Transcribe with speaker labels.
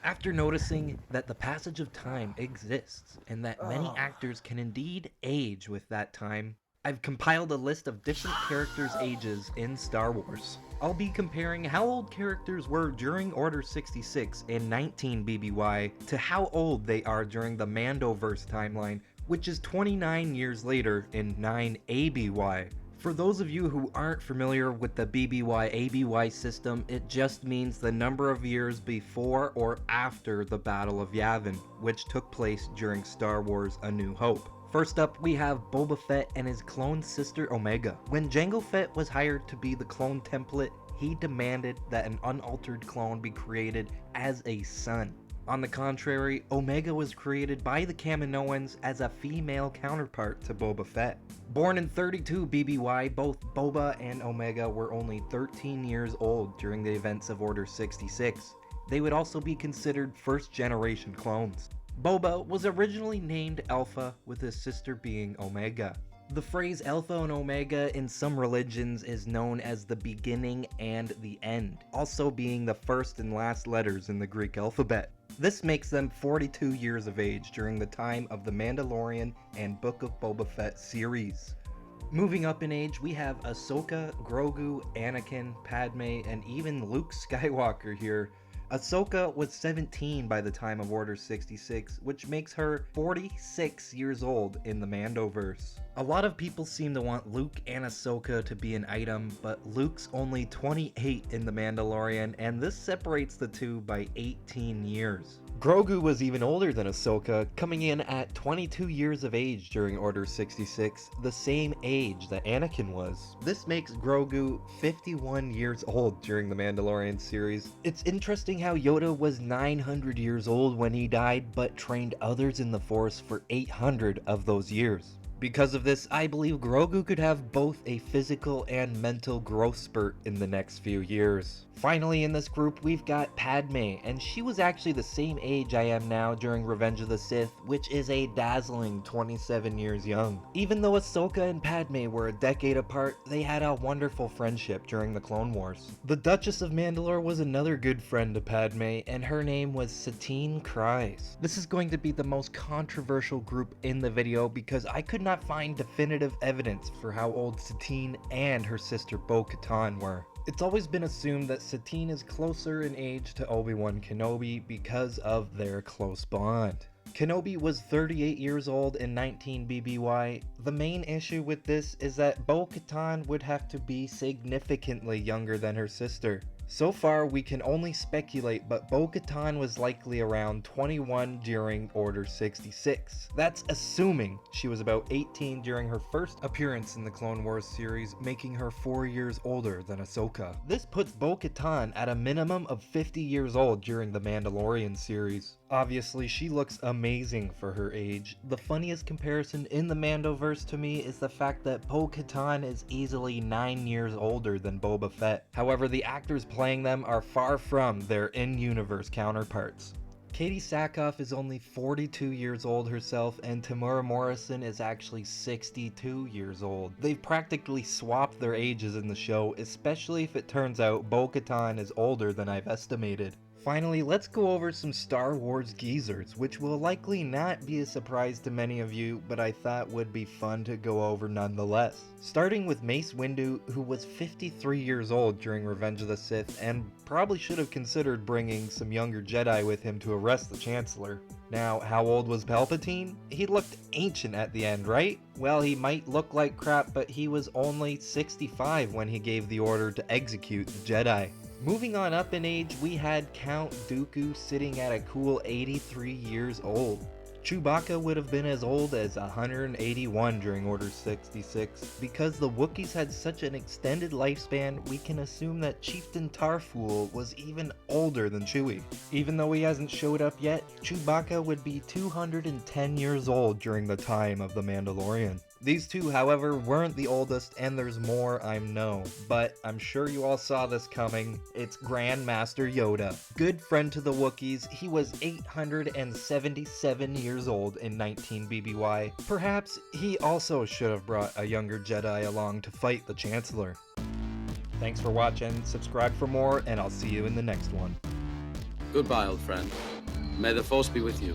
Speaker 1: After noticing that the passage of time exists and that many actors can indeed age with that time, I've compiled a list of different characters' ages in Star Wars. I'll be comparing how old characters were during Order 66 in 19 BBY to how old they are during the Mandoverse timeline, which is 29 years later in 9 ABY. For those of you who aren't familiar with the BBY-ABY system, it just means the number of years before or after the Battle of Yavin, which took place during Star Wars A New Hope. First up, we have Boba Fett and his clone sister Omega. When Jango Fett was hired to be the clone template, he demanded that an unaltered clone be created as a son. On the contrary, Omega was created by the Kaminoans as a female counterpart to Boba Fett. Born in 32 BBY, both Boba and Omega were only 13 years old during the events of Order 66. They would also be considered first-generation clones. Boba was originally named Alpha, with his sister being Omega. The phrase Alpha and Omega in some religions is known as the beginning and the end, also being the first and last letters in the Greek alphabet. This makes them 42 years of age during the time of the Mandalorian and Book of Boba Fett series. Moving up in age, we have Ahsoka, Grogu, Anakin, Padme, and even Luke Skywalker here. Ahsoka was 17 by the time of Order 66, which makes her 46 years old in the Mandoverse. A lot of people seem to want Luke and Ahsoka to be an item, but Luke's only 28 in The Mandalorian, and this separates the two by 18 years. Grogu was even older than Ahsoka, coming in at 22 years of age during Order 66, the same age that Anakin was. This makes Grogu 51 years old during the Mandalorian series. It's interesting how Yoda was 900 years old when he died, but trained others in the Force for 800 of those years. Because of this, I believe Grogu could have both a physical and mental growth spurt in the next few years. Finally in this group, we've got Padme, and she was actually the same age I am now during Revenge of the Sith, which is a dazzling 27 years young. Even though Ahsoka and Padme were a decade apart, they had a wonderful friendship during the Clone Wars. The Duchess of Mandalore was another good friend to Padme, and her name was Satine Kryze. This is going to be the most controversial group in the video because I could not find definitive evidence for how old Satine and her sister Bo-Katan were. It's always been assumed that Satine is closer in age to Obi-Wan Kenobi because of their close bond. Kenobi was 38 years old in 19 BBY. The main issue with this is that Bo-Katan would have to be significantly younger than her sister. So far, we can only speculate, but Bo-Katan was likely around 21 during Order 66. That's assuming she was about 18 during her first appearance in the Clone Wars series, making her 4 years older than Ahsoka. This puts Bo-Katan at a minimum of 50 years old during the Mandalorian series. Obviously, she looks amazing for her age. The funniest comparison in the Mandoverse to me is the fact that Bo-Katan is easily 9 years older than Boba Fett. However, the actors playing them are far from their in-universe counterparts. Katie Sackhoff is only 42 years old herself, and Tamura Morrison is actually 62 years old. They've practically swapped their ages in the show, especially if it turns out Bo-Katan is older than I've estimated. Finally, let's go over some Star Wars geezers, which will likely not be a surprise to many of you, but I thought would be fun to go over nonetheless. Starting with Mace Windu, who was 53 years old during Revenge of the Sith, and probably should have considered bringing some younger Jedi with him to arrest the Chancellor. Now, how old was Palpatine? He looked ancient at the end, right? Well, he might look like crap, but he was only 65 when he gave the order to execute the Jedi. Moving on up in age, we had Count Dooku sitting at a cool 83 years old. Chewbacca would have been as old as 181 during Order 66. Because the Wookiees had such an extended lifespan, we can assume that Chieftain Tarful was even older than Chewie. Even though he hasn't showed up yet, Chewbacca would be 210 years old during the time of The Mandalorian. These two, however, weren't the oldest, and there's more I know, but I'm sure you all saw this coming. It's Grandmaster Yoda. Good friend to the Wookiees, he was 877 years old in 19 BBY. Perhaps he also should have brought a younger Jedi along to fight the Chancellor. Thanks for watching, subscribe for more, and I'll see you in the next one.
Speaker 2: Goodbye, old friend. May the Force be with you.